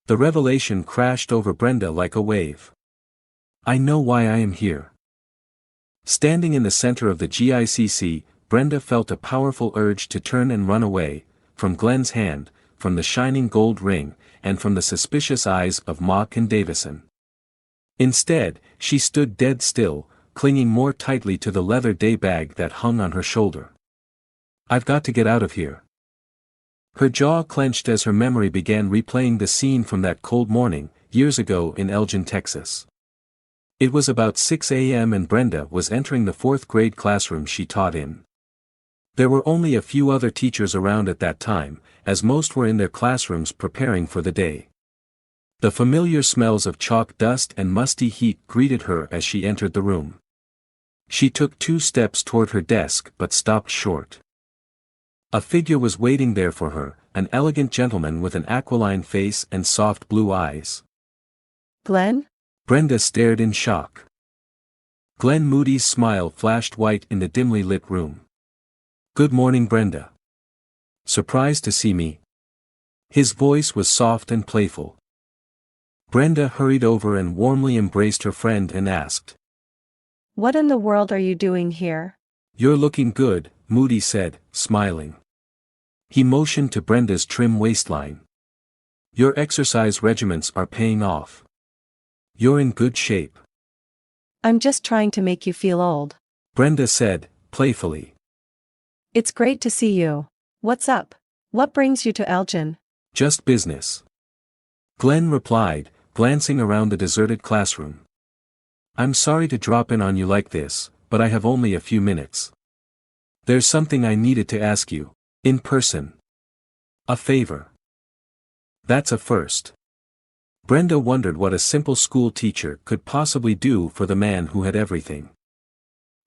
The revelation crashed over Brenda like a wave. I know why I am here. Standing in the center of the GICC, Brenda felt a powerful urge to turn and run away, from Glenn's hand, from the shining gold ring, and from the suspicious eyes of Mock and Davison. Instead, she stood dead still, clinging more tightly to the leather day bag that hung on her shoulder. I've got to get out of here. Her jaw clenched as her memory began replaying the scene from that cold morning, years ago in Elgin, Texas. It was about 6 a.m. and Brenda was entering the 4th grade classroom she taught in. There were only a few other teachers around at that time, as most were in their classrooms preparing for the day. The familiar smells of chalk dust and musty heat greeted her as she entered the room. She took 2 steps toward her desk but stopped short. A figure was waiting there for her, an elegant gentleman with an aquiline face and soft blue eyes. Glenn? Brenda stared in shock. Glenn Moody's smile flashed white in the dimly lit room. Good morning, Brenda. Surprised to see me? His voice was soft and playful. Brenda hurried over and warmly embraced her friend and asked, What in the world are you doing here? You're looking good, Moody said, smiling. He motioned to Brenda's trim waistline. Your exercise regimens are paying off. You're in good shape. I'm just trying to make you feel old. Brenda said, playfully. It's great to see you. What's up? What brings you to Elgin? Just business. Glenn replied, glancing around the deserted classroom. I'm sorry to drop in on you like this, but I have only a few minutes. There's something I needed to ask you, in person. A favor. That's a first. Brenda wondered what a simple school teacher could possibly do for the man who had everything.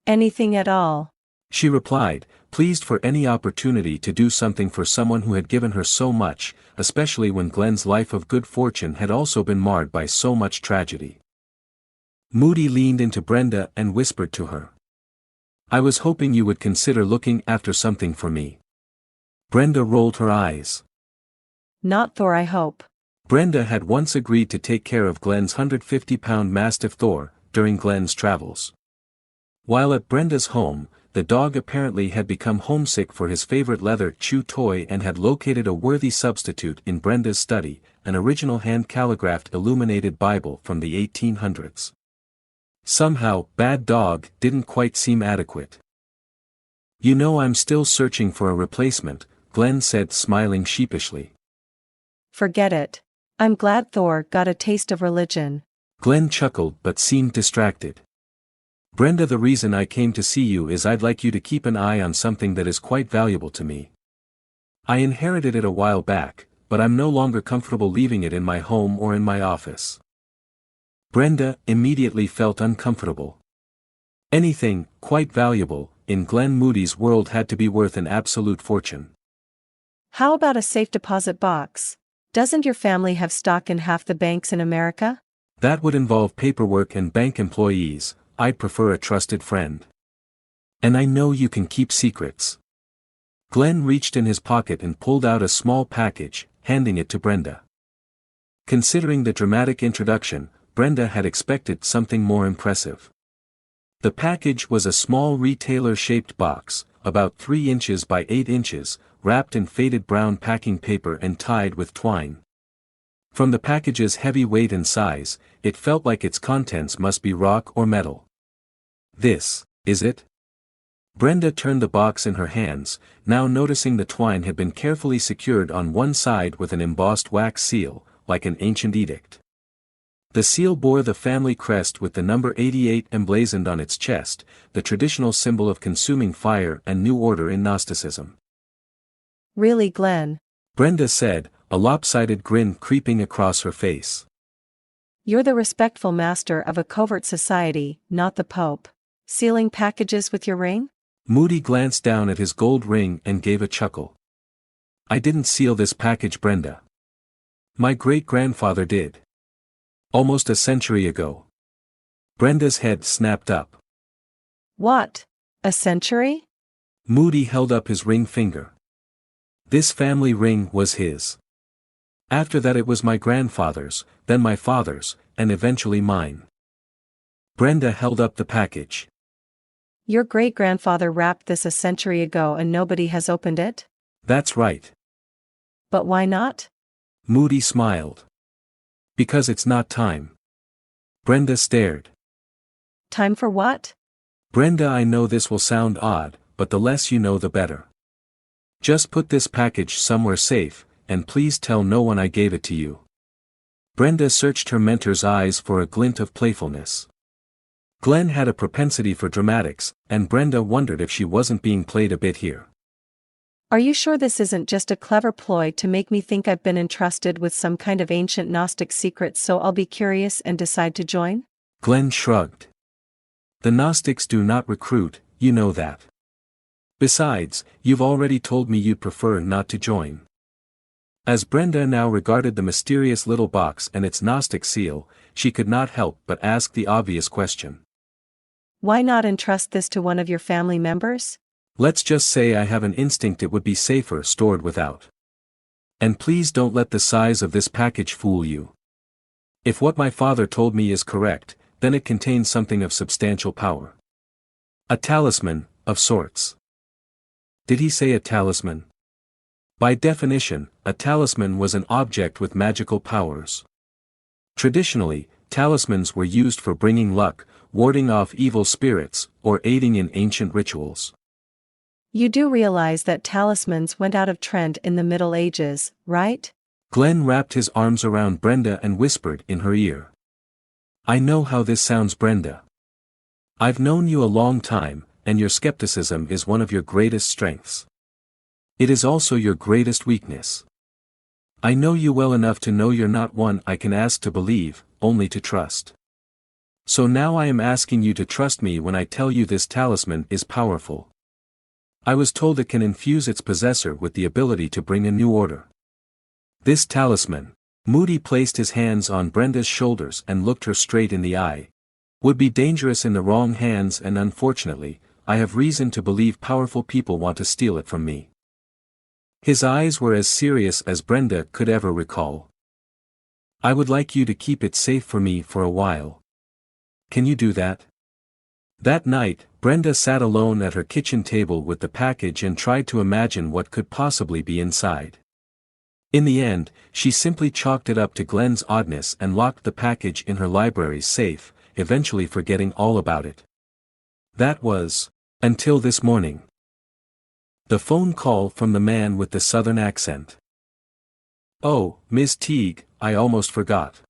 Anything at all. She replied, pleased for any opportunity to do something for someone who had given her so much, especially when Glenn's life of good fortune had also been marred by so much tragedy. Moody leaned into Brenda and whispered to her. I was hoping you would consider looking after something for me. Brenda rolled her eyes. Not Thor, I hope. Brenda had once agreed to take care of Glenn's 150-pound Mastiff Thor, during Glenn's travels. While at Brenda's home, the dog apparently had become homesick for his favorite leather chew toy and had located a worthy substitute in Brenda's study, an original hand-calligraphed illuminated Bible from the 1800s. Somehow, Bad Dog didn't quite seem adequate. You know, I'm still searching for a replacement, Glenn said, smiling sheepishly. Forget it. I'm glad Thor got a taste of religion. Glenn chuckled but seemed distracted. Brenda, the reason I came to see you is I'd like you to keep an eye on something that is quite valuable to me. I inherited it a while back, but I'm no longer comfortable leaving it in my home or in my office. Brenda immediately felt uncomfortable. Anything, quite valuable, in Glenn Moody's world had to be worth an absolute fortune. How about a safe deposit box? Doesn't your family have stock in half the banks in America? That would involve paperwork and bank employees. I'd prefer a trusted friend. And I know you can keep secrets. Glenn reached in his pocket and pulled out a small package, handing it to Brenda. Considering the dramatic introduction, Brenda had expected something more impressive. The package was a small retailer-shaped box, about 3 inches by 8 inches, wrapped in faded brown packing paper and tied with twine. From the package's heavy weight and size, it felt like its contents must be rock or metal. This, is it? Brenda turned the box in her hands, now noticing the twine had been carefully secured on one side with an embossed wax seal, like an ancient edict. The seal bore the family crest with the number 88 emblazoned on its chest, the traditional symbol of consuming fire and new order in Gnosticism. Really, Glenn? Brenda said, a lopsided grin creeping across her face. You're the respectful master of a covert society, not the Pope. Sealing packages with your ring? Moody glanced down at his gold ring and gave a chuckle. I didn't seal this package, Brenda. My great-grandfather did. Almost a century ago. Brenda's head snapped up. What? A century? Moody held up his ring finger. This family ring was his. After that it was my grandfather's, then my father's, and eventually mine. Brenda held up the package. Your great-grandfather wrapped this a century ago and nobody has opened it? That's right. But why not? Moody smiled. Because it's not time. Brenda stared. Time for what? Brenda, I know this will sound odd, but the less you know the better. Just put this package somewhere safe, and please tell no one I gave it to you. Brenda searched her mentor's eyes for a glint of playfulness. Glenn had a propensity for dramatics, and Brenda wondered if she wasn't being played a bit here. Are you sure this isn't just a clever ploy to make me think I've been entrusted with some kind of ancient Gnostic secret so I'll be curious and decide to join? Glenn shrugged. The Gnostics do not recruit, you know that. Besides, you've already told me you'd prefer not to join. As Brenda now regarded the mysterious little box and its Gnostic seal, she could not help but ask the obvious question. Why not entrust this to one of your family members? Let's just say I have an instinct it would be safer stored without. And please don't let the size of this package fool you. If what my father told me is correct, then it contains something of substantial power. A talisman, of sorts. Did he say a talisman? By definition, a talisman was an object with magical powers. Traditionally, talismans were used for bringing luck, warding off evil spirits, or aiding in ancient rituals. You do realize that talismans went out of trend in the Middle Ages, right? Glenn wrapped his arms around Brenda and whispered in her ear. I know how this sounds, Brenda. I've known you a long time, and your skepticism is one of your greatest strengths. It is also your greatest weakness. I know you well enough to know you're not one I can ask to believe, only to trust. So now I am asking you to trust me when I tell you this talisman is powerful. I was told it can infuse its possessor with the ability to bring a new order. This talisman, Moody placed his hands on Brenda's shoulders and looked her straight in the eye, would be dangerous in the wrong hands, and unfortunately, I have reason to believe powerful people want to steal it from me. His eyes were as serious as Brenda could ever recall. I would like you to keep it safe for me for a while. Can you do that? That night, Brenda sat alone at her kitchen table with the package and tried to imagine what could possibly be inside. In the end, she simply chalked it up to Glenn's oddness and locked the package in her library's safe, eventually forgetting all about it. That was, until this morning. The phone call from the man with the southern accent. Oh, Miss Teague, I almost forgot.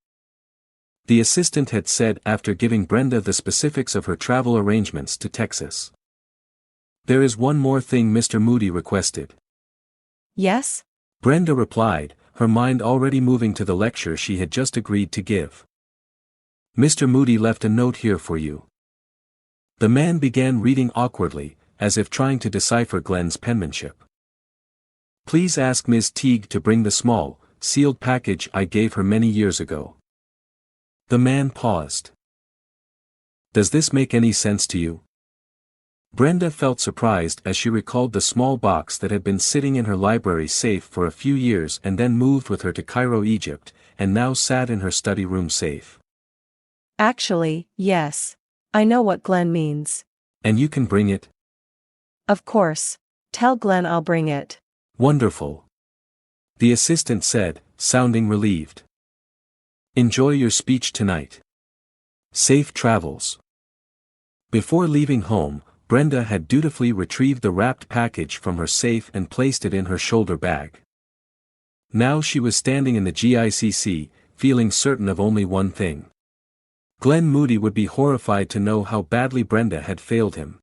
The assistant had said after giving Brenda the specifics of her travel arrangements to Texas. There is one more thing Mr. Moody requested. Yes? Brenda replied, her mind already moving to the lecture she had just agreed to give. Mr. Moody left a note here for you. The man began reading awkwardly, as if trying to decipher Glenn's penmanship. Please ask Ms. Teague to bring the small, sealed package I gave her many years ago. The man paused. Does this make any sense to you? Brenda felt surprised as she recalled the small box that had been sitting in her library safe for a few years and then moved with her to Cairo, Egypt, and now sat in her study room safe. Actually, yes. I know what Glenn means. And you can bring it? Of course. Tell Glenn I'll bring it. Wonderful. The assistant said, sounding relieved. Enjoy your speech tonight. Safe travels. Before leaving home, Brenda had dutifully retrieved the wrapped package from her safe and placed it in her shoulder bag. Now she was standing in the GICC, feeling certain of only one thing. Glenn Moody would be horrified to know how badly Brenda had failed him.